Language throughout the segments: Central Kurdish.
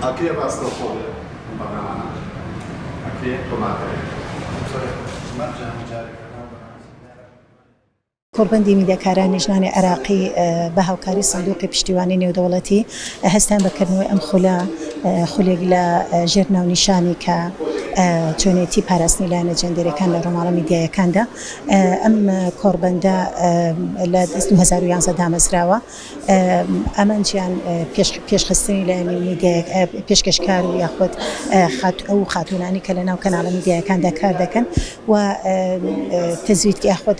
Aqui é bastante fome, não paga nada. Aqui é tomate. کۆڕبەندی میدیاکارانی ژنانی عێراقی بە هاوکاری سندوقی پشتیوانی نێودەوڵەتی هەستان بەکردنەوەی ئەم خولێک لە ژێر ناونیشانی کە چۆنێتی پاراستنی لایەنە جەندەرەکان لە ڕۆماڵە میدیایەکاندا ئەم کۆڕبەندە لە 2011 دامەزراوە ئەمەنجیان پێشخستنی لایەنی میدیای پێشکەشکار و یاخود ئەو خاتونانی کە لە ناو کەناڵە میدیایەکاندا کار دەکەن و تەزویدکە یاخود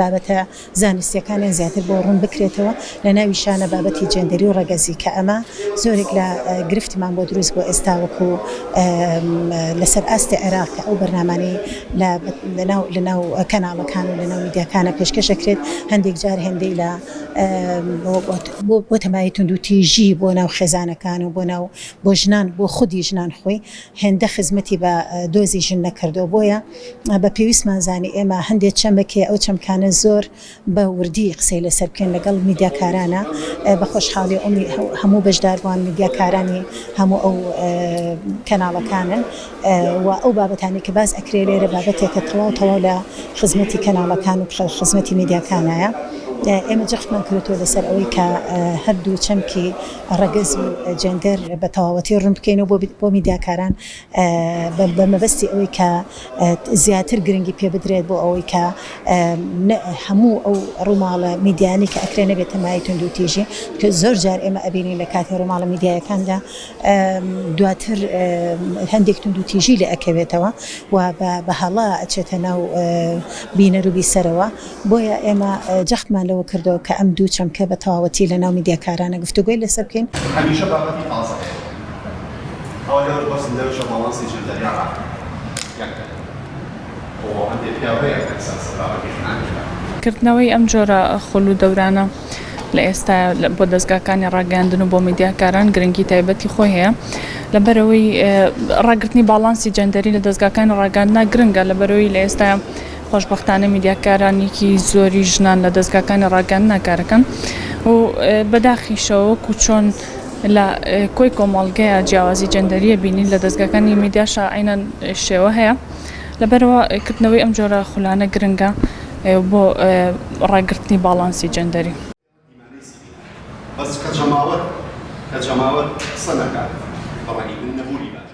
بابەتە زانستیەکانیان زیاتر بۆ ڕوون بکرێتەوە لە ناویشانە بابەتی جێندەری و ڕەگەزی کە ئەمە زۆرێک لە گرفتمان بۆ دروست بۆ ئێستا وەکو لەسەر ئاستی عێراق کە ئەو بەرنامانەی لە ناو کەناڵەکان و لە ناو میدیاکانە پێشکەشەکرێت هەندێک جار هێندەی لە بۆ تەمای توندوتیژی بۆ ناو خێزانەکان و بۆ ژنان بۆ خودی ژنان خۆی هێندە خزمەتی بە دۆزی ژن نەکردەوە بۆیە بە پێویستمان زانی ئێمە هەندێک چەمەکێ ئەو چەمکانە زۆر بە وردی قسەی لەسەر بکەین لەگەڵ میدیاکارانە بە خۆشحاڵی هەموو بەشداربووان میدیاکارانی هەموو ئەو کەناڵەکانن و ئەو بابەتانی کە باز ئەکرێ لێرە بابەتێکە تەواو لە خزمەتی کەناڵەکان و خزمەتی میدیاکانایە ئێمە جەختمان کردووە لەسەر ئەوەی کە هەردوو چەمکی ڕەگەز و جێندەر بە تەواوەتی ڕوون بکەینەوە بۆ میدیاکاران بە مەبەستی ئەوەی کە زیاتر گرنگی پێ بدرێت بۆ ئەوەی کە هەموو ئەو ڕووماڵە میدیانی کە ئەکرێ نەبێت تەمای توندوتیژی کە زۆر جار ئێمە ئەبینین لە کاتی ڕووماڵە میدیایەکاندا دواتر هەندێک توندوتیژی لە ئەکەوێتەوە و بە هەڵا ئەچێتە ناو بینەر و بیسەرەوە بۆیە ئێمە جەختمان لەوە کردەوە کە ئەم دوو چەمکە بە تەواوەتی لە ناو میدیاکارانە گفتوگوی لەسەر بکەین هەمیشە بابەتی تازە ئەوە لەوە بەسن لەوشە باڵانسی جەندەری عێراق کردنەوەی ئەم جۆرە خول و دەورانە لە ئێستا بۆ دەستگاکانی ڕاگەاندن و بۆ میدیاکاران گرنگی تایبەتی خۆی هەیە لەبەرەوەی ڕاگررتنی باڵانسی جەندەری لە دەستگاکانی ڕاگەاندنا گرنگە لەبەرەوەی لە ئێستا خۆشبەختانە میدیاکارانێکی زۆری ژنان لە دەستگاکانی ڕاگەاندنا کارەکەن و بەداخیشەوە و چۆن لە کۆی کۆمەڵگەیە جیاوازی جەندەریە بینین لە دەستگاکانی میدیاشە عینەن شێوە هەیە لەبەرەوە کردنەوەی ئەم جۆرە خولانە گرنگە بۆ ڕاگررتنی باڵانسی جەندەری بەس کە جەماوەت قسە نەکات بەڕێی من نەبووری بات